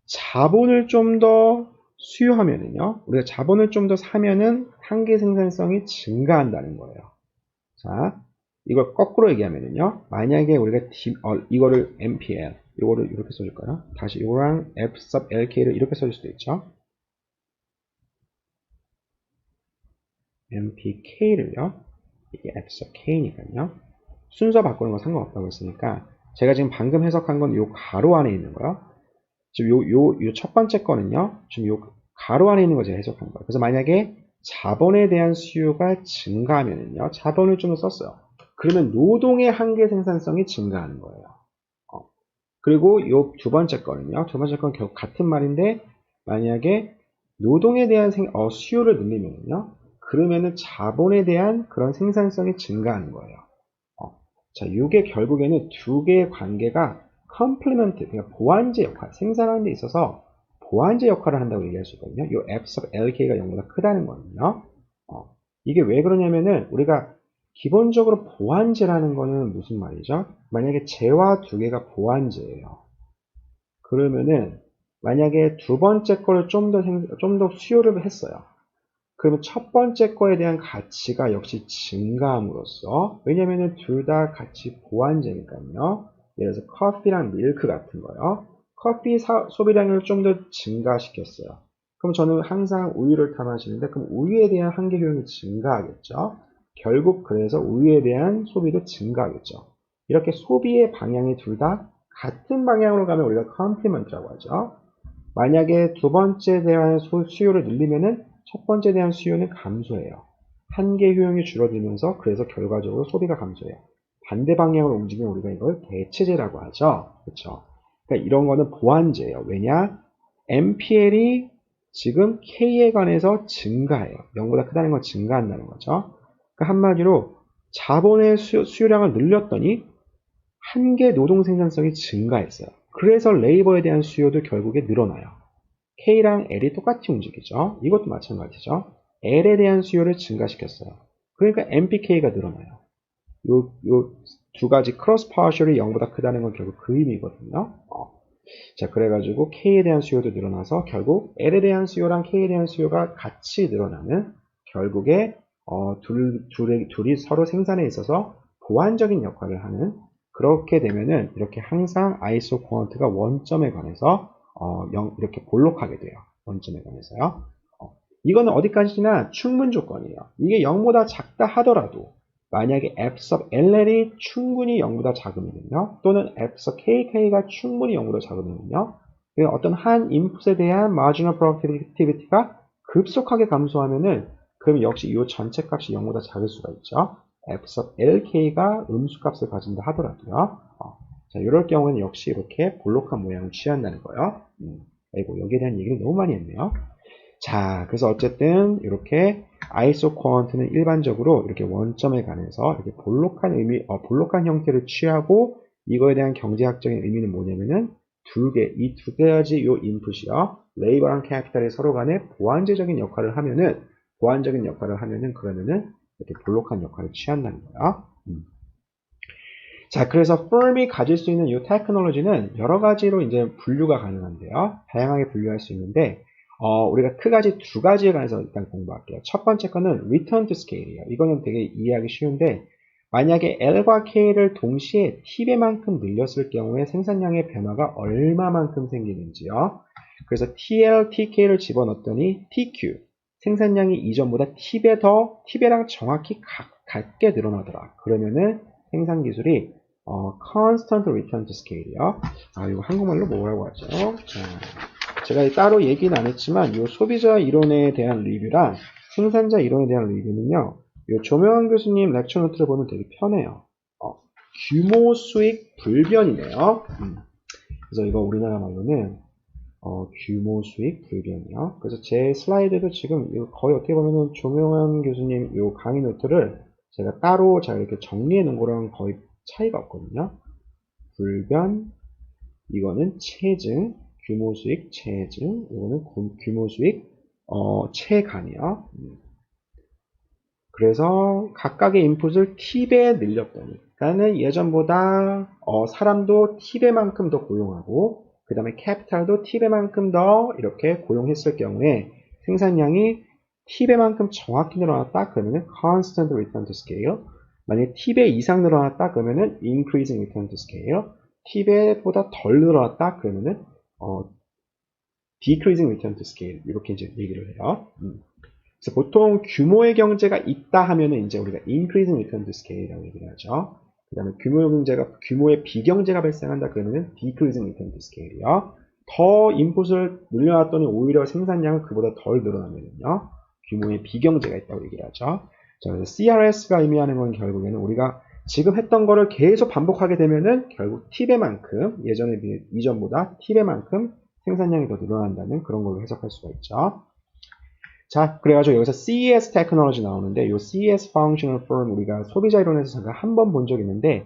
자본을 좀 더 수요하면은요, 우리가 자본을 좀 더 사면은 한계 생산성이 증가한다는 거예요. 자, 이걸 거꾸로 얘기하면은요, 만약에 우리가 이거를 MPL, 이거를 이렇게 써줄까요? 다시 이거랑 F sub LK를 이렇게 써줄 수도 있죠. MPK를요, 이게 F sub K니까요. 순서 바꾸는 건 상관없다고 했으니까, 제가 지금 방금 해석한 건 요 가로 안에 있는 거요. 지금 요 첫 번째 거는요, 지금 요 가로 안에 있는 거 제가 해석한 거예요. 그래서 만약에 자본에 대한 수요가 증가하면은요, 자본을 좀 더 썼어요. 그러면 노동의 한계 생산성이 증가하는 거예요. 그리고 요 두 번째 거는요, 두 번째 건 결국 같은 말인데, 만약에 노동에 대한 수요를 늘리면요, 그러면은 자본에 대한 그런 생산성이 증가하는 거예요. 자, 이게 결국에는 두 개의 관계가 컴플리먼트, 그러니까 보완제 역할, 생산하는 데 있어서 보완제 역할을 한다고 얘기할 수 있거든요. 이 F sub LK가 0보다 크다는 거는요. 이게 왜 그러냐면은 우리가 기본적으로 보완제라는 거는 무슨 말이죠? 만약에 제와 두 개가 보완제예요. 그러면은 만약에 두 번째 거를 좀 더 수요를 했어요. 그러면 첫 번째 거에 대한 가치가 역시 증가함으로써, 왜냐면은 둘 다 같이 보완제니까요. 예를 들어서 커피랑 밀크 같은 거요. 커피 소비량을 좀 더 증가시켰어요. 그럼 저는 항상 우유를 타 마시는데 그럼 우유에 대한 한계 효용이 증가하겠죠. 결국 그래서 우유에 대한 소비도 증가하겠죠. 이렇게 소비의 방향이 둘 다 같은 방향으로 가면 우리가 컴플리먼트라고 하죠. 만약에 두 번째에 대한 수요를 늘리면은 첫 번째에 대한 수요는 감소해요. 한계 효용이 줄어들면서 그래서 결과적으로 소비가 감소해요. 반대 방향으로 움직이면 우리가 이걸 대체제라고 하죠. 그렇죠? 그러니까 이런 거는 보완제예요. 왜냐? MPL이 지금 K에 관해서 증가해요. 0보다 크다는 건 증가한다는 거죠. 그러니까 한마디로 자본의 수요량을 늘렸더니 한계 노동 생산성이 증가했어요. 그래서 레이버에 대한 수요도 결국에 늘어나요. K랑 L이 똑같이 움직이죠. 이것도 마찬가지죠. L에 대한 수요를 증가시켰어요. 그러니까 MPK가 늘어나요. 요 두 가지 크로스 파셜이 0보다 크다는 건 결국 그 의미거든요. 자, 그래가지고 K에 대한 수요도 늘어나서 결국 L에 대한 수요랑 K에 대한 수요가 같이 늘어나는, 결국에 둘이 서로 생산에 있어서 보완적인 역할을 하는, 그렇게 되면은 이렇게 항상 아이소 쿼언트가 원점에 관해서 이렇게 볼록하게 돼요. 원점에 관해서요. 이거는 어디까지나 충분 조건이에요. 이게 0보다 작다 하더라도 만약에 F sub LL이 충분히 0보다 작으면요, 또는 F sub KK가 충분히 0보다 작으면요, 어떤 한 인풋에 대한 marginal productivity가 급속하게 감소하면은 그럼 역시 이 전체 값이 0보다 작을 수가 있죠. F sub LK가 음수값을 가진다 하더라도요. 자, 이럴 경우는 역시 이렇게 볼록한 모양을 취한다는 거예요. 아이고, 여기에 대한 얘기를 너무 많이 했네요. 자, 그래서 어쨌든 이렇게 아이소 쿼언트는 일반적으로 이렇게 원점에 관해서 이렇게 볼록한 형태를 취하고, 이거에 대한 경제학적인 의미는 뭐냐면은 이 두 가지 요 인풋이요, 레이버랑 캐피탈이 서로 간에 보완적인 역할을 하면은 그러면은 이렇게 볼록한 역할을 취한다는 거야. 자, 그래서 firm이 가질 수 있는 이 테크놀로지는 여러 가지로 이제 분류가 가능한데요. 다양하게 분류할 수 있는데, 우리가 크가지 두 가지에 관해서 일단 공부할게요. 첫 번째 거는 return to scale이에요. 이거는 되게 이해하기 쉬운데, 만약에 L과 K를 동시에 T배만큼 늘렸을 경우에 생산량의 변화가 얼마만큼 생기는지요. 그래서 TL, TK를 집어넣었더니 TQ, 생산량이 이전보다 T배랑 정확히 같게 늘어나더라. 그러면은 생산 기술이 constant return to scale이요. 이거 한국말로 뭐라고 하죠? 제가 따로 얘기는 안 했지만 이 소비자 이론에 대한 리뷰랑 생산자 이론에 대한 리뷰는요, 이 조명환 교수님 렉처 노트를 보면 되게 편해요. 규모 수익 불변이네요. 그래서 이거 우리나라 말로는 규모 수익 불변이요. 그래서 제 슬라이드도 지금 거의 어떻게 보면은 조명환 교수님 이 강의 노트를 제가 따로 이렇게 정리해 놓은 거랑 거의 차이가 없거든요. 불변, 이거는 체증, 규모 수익 체증, 이거는 규모 수익 체감이요. 그래서 각각의 인풋을 T배 늘렸더니, 그러니까 예전보다 사람도 T배만큼 더 고용하고, 그 다음에 캐피탈도 T배만큼 더 이렇게 고용했을 경우에 생산량이 T배만큼 정확히 늘어났다 그러면은 constant return to scale. 만약에 T배 이상 늘어났다 그러면은 increasing return to scale. T배보다 덜 늘어났다 그러면은 decreasing return to scale. 이렇게 이제 얘기를 해요. 그래서 보통 규모의 경제가 있다 하면은 이제 우리가 increasing return to scale이라고 얘기를 하죠. 그 다음에 규모의 비경제가 발생한다 그러면은 decreasing return to scale이요. 더 인풋을 늘려놨더니 오히려 생산량은 그보다 덜 늘어나면요, 규모의 비경제가 있다고 얘기를 하죠. 자, 그래서 CRS가 의미하는 건 결국에는 우리가 지금 했던 거를 계속 반복하게 되면은 결국 T배만큼, 이전보다 T배만큼 생산량이 더 늘어난다는 그런 걸로 해석할 수가 있죠. 자, 그래가지고 여기서 CES 테크놀로지 나오는데, 이 CES Functional Firm 우리가 소비자 이론에서 잠깐 한 번 본 적 있는데,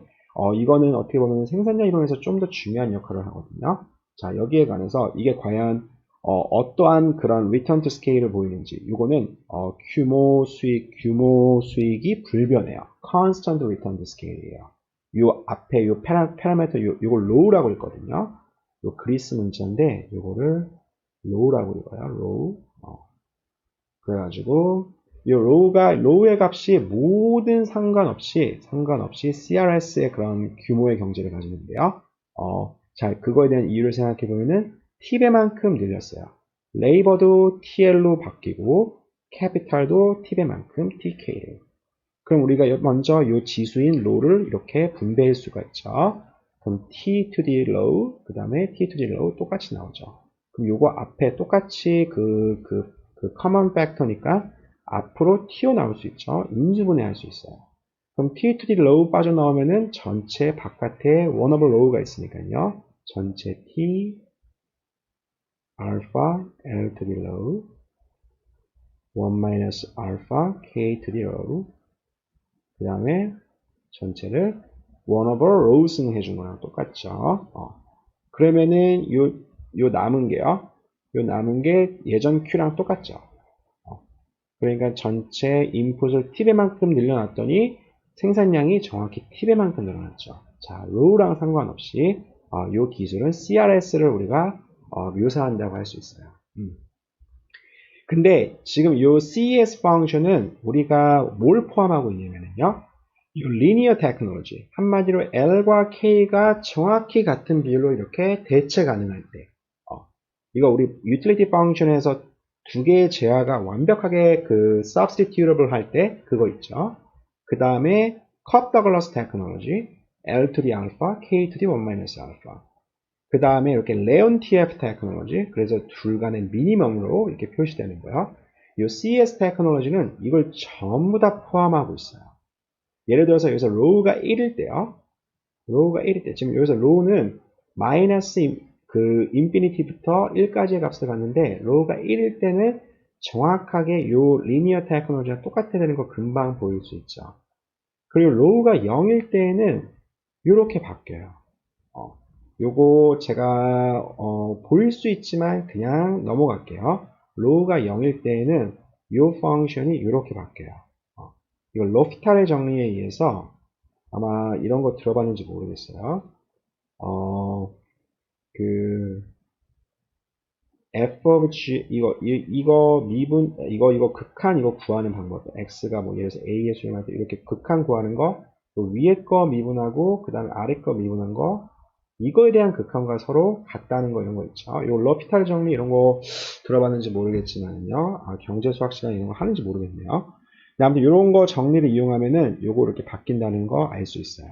이거는 어떻게 보면 생산자 이론에서 좀 더 중요한 역할을 하거든요. 자, 여기에 관해서 이게 과연 어떠한 그런 return to scale을 보이는지, 요거는 규모 수익이 불변해요. constant return to scale이에요. 요 앞에 요 파라미터 요걸 low라고 읽거든요. 요 그리스 문자인데 요거를 low라고 읽어요. low. 그래가지고 이 low의 값이 모든 상관없이 CRS의 그런 규모의 경제를 가지는데요. 자, 그거에 대한 이유를 생각해 보면은 t배만큼 늘렸어요. 레이버도 TL로 바뀌고 캐피탈도 t배만큼 TK로. 그럼 우리가 먼저 이 지수인 low를 이렇게 분배할 수가 있죠. 그럼 T to the low, 그 다음에 T to the low 똑같이 나오죠. 그럼 요거 앞에 똑같이 그 common factor니까 앞으로 튀어나올 수 있죠. 인수분해할 수 있어요. 그럼 T to the low 빠져나오면은 전체 바깥에 one over low가 있으니까요. 전체 T alpha L to the low 1 minus alpha K to the low 그 다음에 전체를 1 over rows는 해준 거랑 똑같죠. 그러면은 요 남은 게요. 요 남은 게 예전 Q랑 똑같죠. 그러니까 전체 인풋을 t배만큼 늘려놨더니 생산량이 정확히 t배만큼 늘어났죠. 자, row랑 상관없이 이 기술은 CRS를 우리가 묘사한다고 할 수 있어요. 근데 지금 이 CES 펑션은 우리가 뭘 포함하고 있냐면요. 이 리니어 테크놀로지, 한마디로 L과 K가 정확히 같은 비율로 이렇게 대체 가능할 때, 이거 우리 유틸리티 펑션에서 두 개의 제어가 완벽하게 그 substitutable 할 때 그거 있죠. 그 다음에 컵 더글러스 테크놀로지, L to the alpha, K to the 1 minus alpha. 그 다음에 이렇게 레온TF 테크놀로지, 그래서 둘 간의 미니멈으로 이렇게 표시되는 거예요. 이 CS 테크놀로지는 이걸 전부 다 포함하고 있어요. 예를 들어서 여기서 row가 1일 때요. row가 1일 때, 지금 여기서 row는 마이너스 그 인피니티부터 1까지의 값을 갖는데 row가 1일 때는 정확하게 요 리니어 테크놀로지랑 똑같아야 되는 거 금방 보일 수 있죠. 그리고 row가 0일 때에는 이렇게 바뀌어요. 요거 제가 보일 수 있지만 그냥 넘어갈게요. row가 0일 때에는 이 펑션이 이렇게 바뀌어요. 이거 로피탈의 정리에 의해서 아마 이런 거 들어봤는지 모르겠어요. 그 f of g 이거 미분 이거 극한 이거 구하는 방법. x가 뭐 예를 들어서 a의 수렴할 때 이렇게 극한 구하는 거, 또 위에 거 미분하고 그 다음에 아래 거 미분한 거, 이거에 대한 극한과 서로 같다는 거 이런 거 있죠. 요 로피탈 정리 이런 거 들어봤는지 모르겠지만요. 경제 수학 시간 이런 거 하는지 모르겠네요. 아무튼 이런 거 정리를 이용하면은 요거 이렇게 바뀐다는 거 알 수 있어요.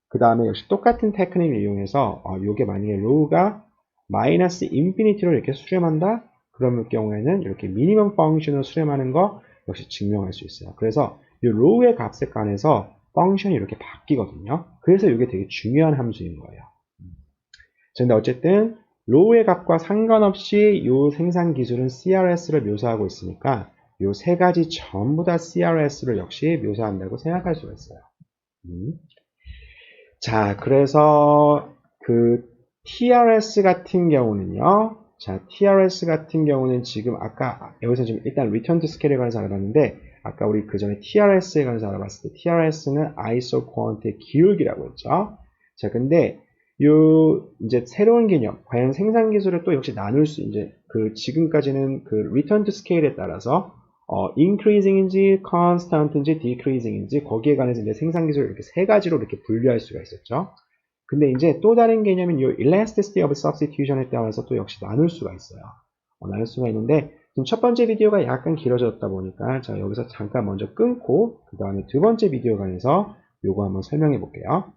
그 다음에 역시 똑같은 테크닉을 이용해서 요게 만약에 row가 마이너스 인피니티로 이렇게 수렴한다? 그럴 경우에는 이렇게 미니멈 펑션을 수렴하는 거 역시 증명할 수 있어요. 그래서 이 row의 값에 관해서 펑션이 이렇게 바뀌거든요. 그래서 이게 되게 중요한 함수인 거예요. 근데 어쨌든 row의 값과 상관없이 이 생산 기술은 CRS를 묘사하고 있으니까 이 세 가지 전부 다 CRS를 역시 묘사한다고 생각할 수가 있어요. 자, 그래서 그 TRS 같은 경우는요. 자, TRS 같은 경우는 지금 아까 여기서 지금 일단 Return to Scale에 관해서 알아봤는데 아까 우리 그 전에 TRS에 관해서 알아봤을 때 TRS는 아이소코언트의 기울기라고 했죠. 자, 근데 요 이제 새로운 개념, 과연 생산 기술을 또 역시 나눌 수 이제 그 지금까지는 그 Return to Scale에 따라서 increasing인지 constant인지 decreasing인지 거기에 관해서 이제 생산 기술을 이렇게 세 가지로 이렇게 분류할 수가 있었죠. 근데 이제 또 다른 개념인 이 elasticity of substitution에 따라서 또 역시 나눌 수가 있어요. 나눌 수가 있는데 지금 첫 번째 비디오가 약간 길어졌다 보니까 자 여기서 잠깐 먼저 끊고 그 다음에 두 번째 비디오 관해서 요거 한번 설명해 볼게요.